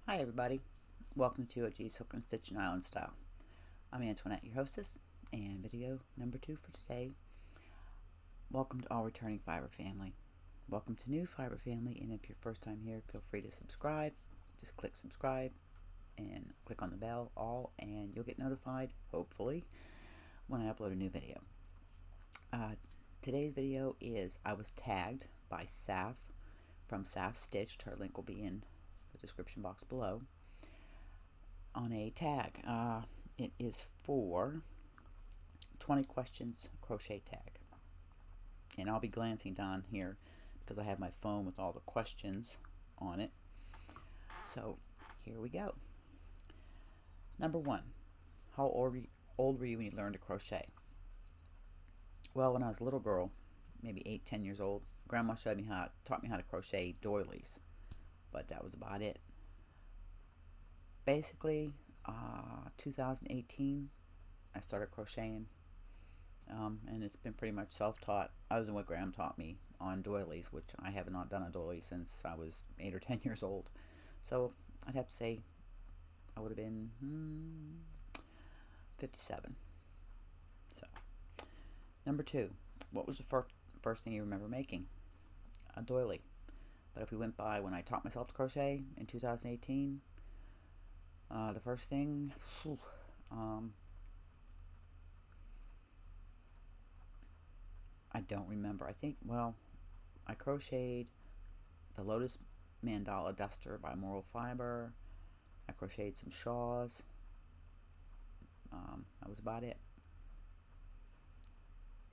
Hi everybody, welcome to OG's Hook and Stitch and Island Style. I'm Antoinette, your hostess, and video number 2 for today. Welcome to all returning Fiber family. Welcome to new Fiber family, and if you're first time here, feel free to subscribe. Just click subscribe and click on the bell all, and you'll get notified, hopefully, when I upload a new video. Today's video is I was tagged by Saf from Saf Stitched. Her link will be in the description box below on a tag. It is for 20 questions crochet tag, and I'll be glancing down here because I have my phone with all the questions on it. So here we go. Number 1, how old were you when you learned to crochet? Well, when I was a little girl, maybe 8-10 years old, Grandma taught me how to crochet doilies, but that was about it. Basically, 2018, I started crocheting, and it's been pretty much self-taught, other than what Graham taught me on doilies, which I have not done a doily since I was 8 or 10 years old. So I'd have to say I would have been 57. So, number 2, what was the first thing you remember making? A doily. But if we went by when I taught myself to crochet in 2018, the first thing, I don't remember. I think, well, I crocheted the Lotus Mandala Duster by Moral Fiber. I crocheted some shawls. That was about it.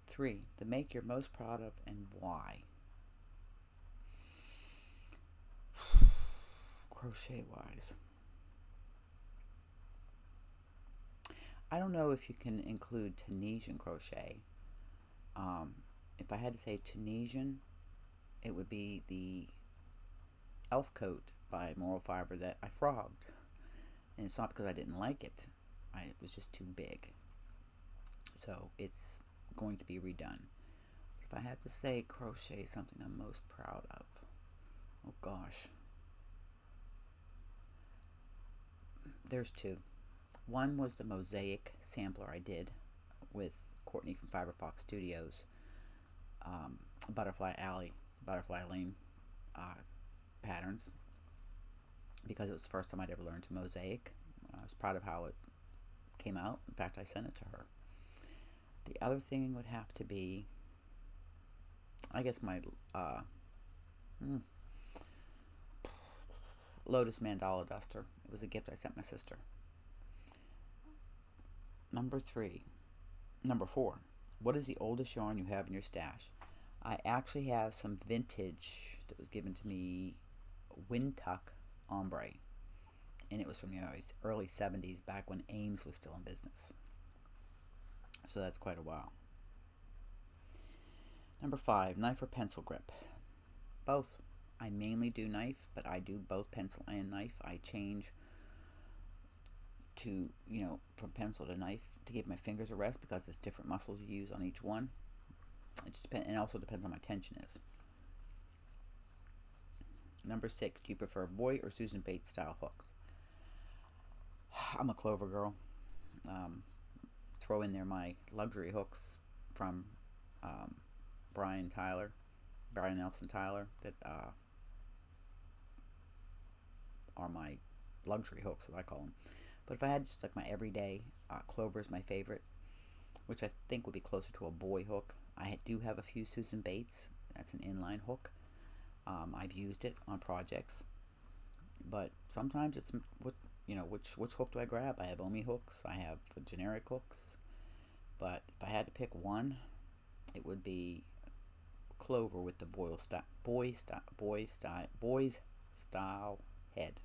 3, the make you're most proud of and why. Crochet wise, I don't know if you can include Tunisian crochet. If I had to say Tunisian, it would be the elf coat by Moral Fiber that I frogged, and it's not because I didn't like it. It was just too big, so it's going to be redone. If I had to say crochet something I'm most proud of, oh gosh, there's 2. One was the mosaic sampler I did with Courtney from Fiber Fox Studios, Butterfly Lane patterns, because it was the first time I'd ever learned to mosaic. I was proud of how it came out. In fact, I sent it to her. The other thing would have to be, I guess, my Lotus Mandala Duster. It was a gift I sent my sister. Number 4, what is the oldest yarn you have in your stash? I actually have some vintage that was given to me, Windtuck ombre, and it was from the early 70s, back when Ames was still in business. So that's quite a while. Number 5, knife or pencil grip? Both. I mainly do knife, but I do both pencil and knife. I change to, from pencil to knife to give my fingers a rest, because it's different muscles you use on each one. It just depends, and also depends on my tension is. Number 6, do you prefer Boy or Susan Bates style hooks? I'm a Clover girl. Throw in there my luxury hooks from Brian Nelson Tyler, that are my luxury hooks, as I call them. But if I had just like my everyday, Clover is my favorite, which I think would be closer to a boy hook. I do have a few Susan Bates. That's an inline hook. I've used it on projects, but sometimes it's which hook do I grab? I have Omi hooks. I have generic hooks. But if I had to pick one, it would be Clover with the boys style head.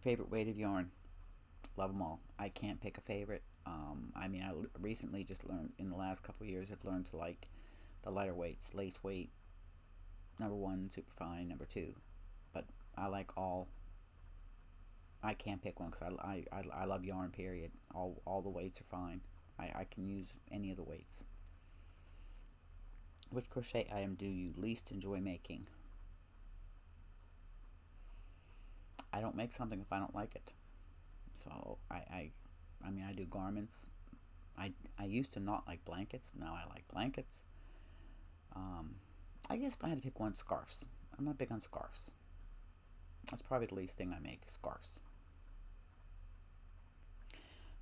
Favorite weighted yarn? Love them all. I can't pick a favorite. I recently just learned, in the last couple of years, I've learned to like the lighter weights. Lace weight, number 1, super fine, number 2. But I like all. I can't pick one because I love yarn, period. All the weights are fine. I can use any of the weights. Which crochet item do you least enjoy making? I don't make something if I don't like it. So I mean, I do garments. I used to not like blankets. Now I like blankets. Um, I guess if I had to pick one, scarves. I'm not big on scarves. That's probably the least thing I make, scarves.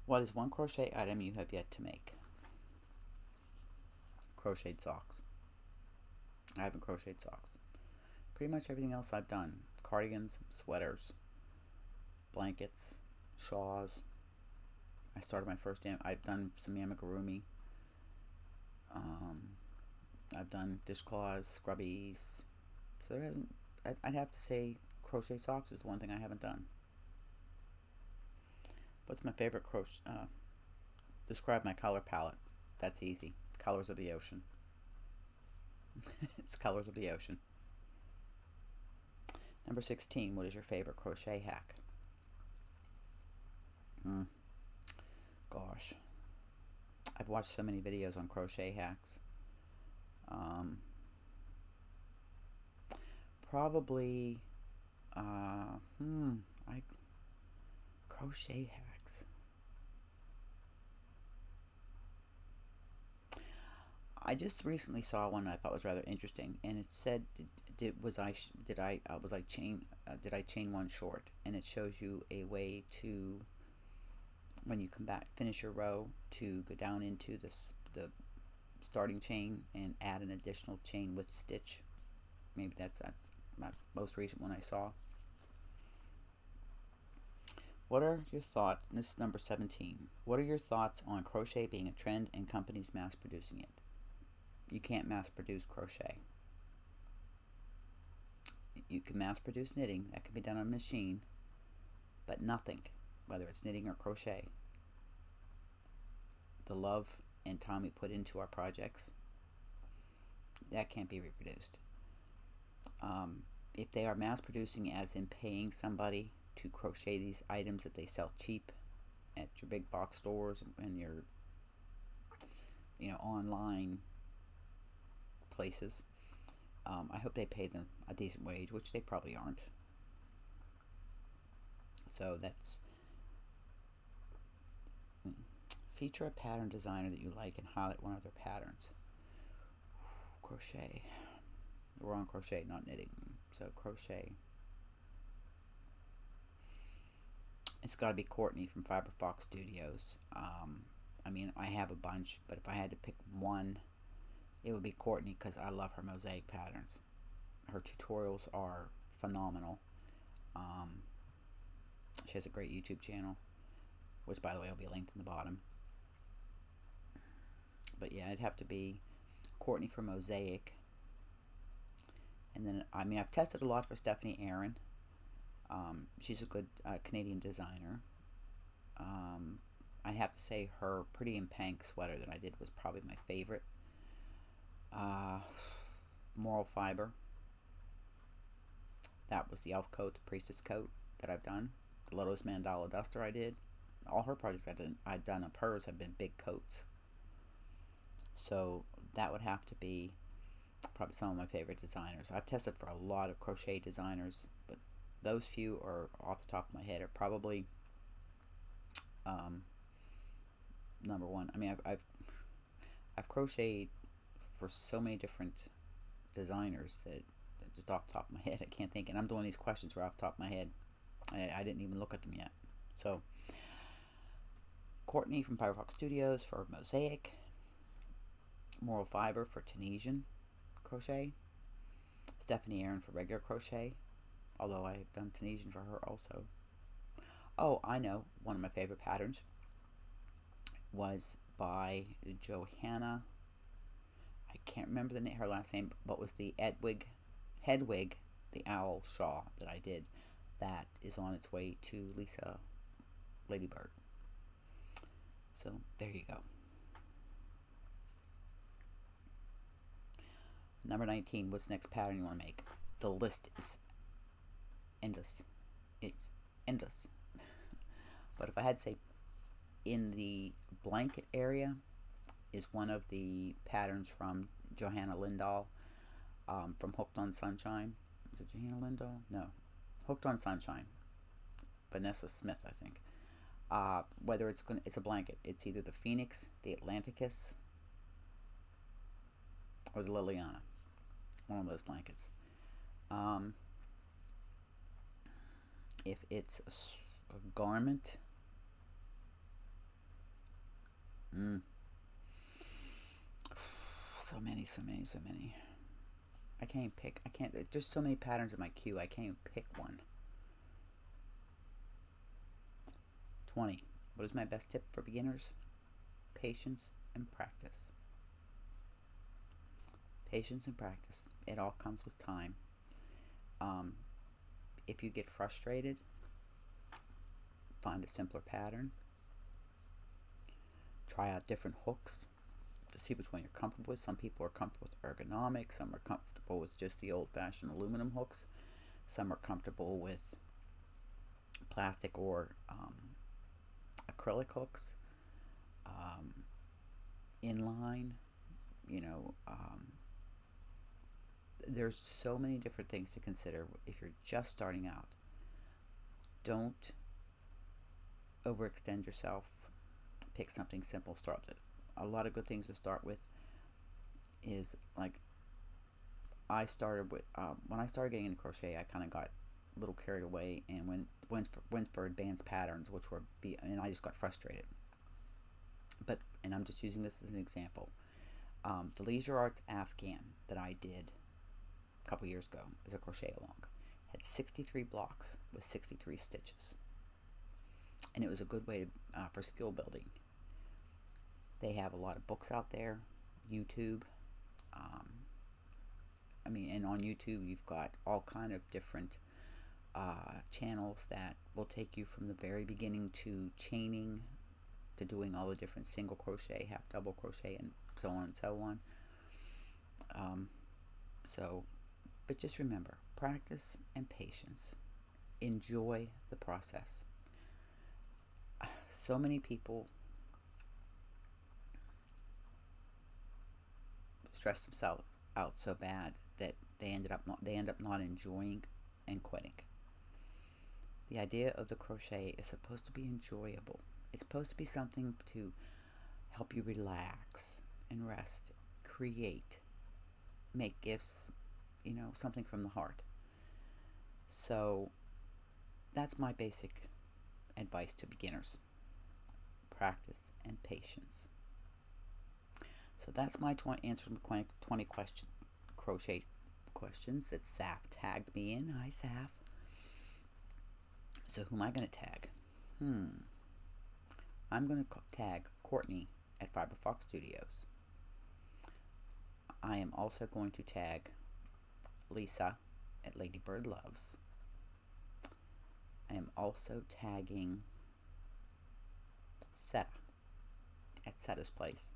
What is one crochet item you have yet to make? Crocheted socks. I haven't crocheted socks. Pretty much everything else I've done. Cardigans, sweaters, blankets, shawls. I started my first I've done some amigurumi. I've done dishcloths, scrubbies. So there hasn't. I'd have to say crochet socks is the one thing I haven't done. What's my favorite crochet? Describe my color palette. That's easy. Colors of the ocean. It's colors of the ocean. Number 16. What is your favorite crochet hack? Gosh. I've watched so many videos on crochet hacks. Probably, crochet hacks. I just recently saw one I thought was rather interesting, and it said, was I chain one short, and it shows you a way to, when you come back, finish your row, to go down into the starting chain and add an additional chain with stitch. Maybe that's my most recent one I saw. What are your thoughts? And this is number 17. What are your thoughts on crochet being a trend and companies mass producing it? You can't mass produce crochet. You can mass produce knitting. That can be done on a machine. But nothing, whether it's knitting or crochet, the love and time we put into our projects, that can't be reproduced. If they are mass producing, as in paying somebody to crochet these items that they sell cheap at your big box stores and your online places, I hope they pay them a decent wage, which they probably aren't. So that's feature a pattern designer that you like and highlight one of their patterns. Crochet. We're on crochet, not knitting. So crochet. It's got to be Courtney from Fiberfox Studios. I mean, I have a bunch, but if I had to pick one, it would be Courtney, because I love her mosaic patterns. Her tutorials are phenomenal. She has a great YouTube channel, which, by the way, will be linked in the bottom. But yeah, it'd have to be Courtney for mosaic. And then, I mean, I've tested a lot for Stephanie Aaron. She's a good Canadian designer. I have to say her Pretty in Pink sweater that I did was probably my favorite. Moral Fiber. That was the elf coat, the priestess coat that I've done. The Lotus Mandala duster I did. All her projects I've done of hers have been big coats. So that would have to be probably some of my favorite designers. I've tested for a lot of crochet designers, but those few are off the top of my head are probably number one. I mean, I've crocheted for so many different designers that just off the top of my head I can't think. And I'm doing these questions right off the top of my head. I didn't even look at them yet. So Courtney from Fiberfox Studios for mosaic. Moral Fiber for Tunisian crochet. Stephanie Aaron for regular crochet, although I've done Tunisian for her also. Oh, I know, one of my favorite patterns was by Johanna. I can't remember her last name, but was the Hedwig the owl shawl that I did. That is on its way to Lisa Ladybird. So there you go. Number 19, what's the next pattern you want to make? The list is endless. It's endless. But if I had to say, in the blanket area is one of the patterns from Johanna Lindahl, from Hooked on Sunshine. Is it Johanna Lindahl? No. Hooked on Sunshine. Vanessa Smith, I think. Whether it's a blanket. It's either the Phoenix, the Atlanticus, or the Liliana. One of those blankets. If it's a garment, so many. I can't pick. I can't. There's so many patterns in my queue. I can't even pick one. 20. What is my best tip for beginners? Patience and practice. Patience and practice. It all comes with time. If you get frustrated, find a simpler pattern. Try out different hooks to see which one you're comfortable with. Some people are comfortable with ergonomic. Some are comfortable with just the old-fashioned aluminum hooks. Some are comfortable with plastic or acrylic hooks. Inline, there's so many different things to consider if you're just starting out. Don't overextend yourself. Pick something simple. Start with it. A lot of good things to start with is, like, I started with when I started getting into crochet, I kind of got a little carried away and went for advanced patterns, and I just got frustrated. And I'm just using this as an example. The Leisure Arts Afghan that I did a couple years ago as a crochet along had 63 blocks with 63 stitches, and it was a good way for skill building. They have a lot of books out there, YouTube. And on YouTube you've got all kind of different channels that will take you from the very beginning to chaining, to doing all the different single crochet, half double crochet, and so on and so on. But just remember, practice and patience. Enjoy the process. So many people stress themselves out so bad that they end up not enjoying and quitting. The idea of the crochet is supposed to be enjoyable. It's supposed to be something to help you relax and rest, create, make gifts, something from the heart. So that's my basic advice to beginners. Practice and patience. So that's my answer to my 20 crochet questions that Saf tagged me in. Hi, Saf. So who am I going to tag? I'm going to tag Courtney at Fiber Fox Studios. I am also going to tag Lisa at Ladybird Loves. I am also tagging Seta at Seta's Place.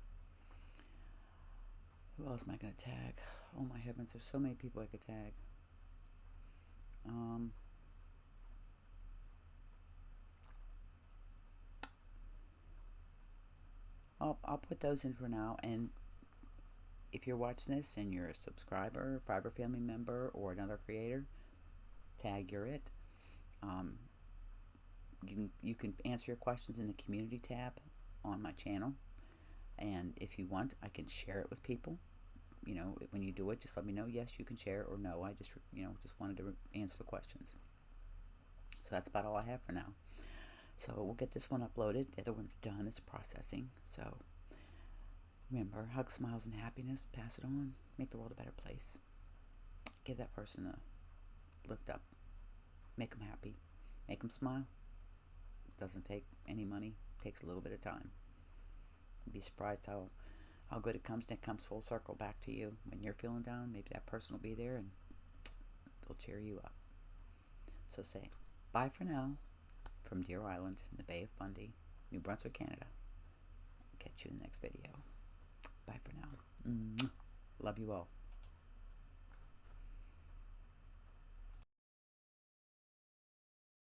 Who else am I going to tag? Oh my heavens, there's so many people I could tag. I'll put those in for now, and if you're watching this and you're a subscriber, Fiber family member, or another creator, tag you're it. You can answer your questions in the community tab on my channel, and if you want, I can share it with people. When you do it, just let me know yes you can share it, or no, I just wanted to answer the questions. So that's about all I have for now. So we'll get this one uploaded. The other one's done. It's processing. So remember, hug, smiles, and happiness. Pass it on. Make the world a better place. Give that person a lift up. Make them happy. Make them smile. It doesn't take any money. It takes a little bit of time. You'd be surprised how good it comes, and it comes full circle back to you. When you're feeling down, maybe that person will be there and they'll cheer you up. So say bye for now from Deer Island in the Bay of Fundy, New Brunswick, Canada. Catch you in the next video. Bye for now. Love you all.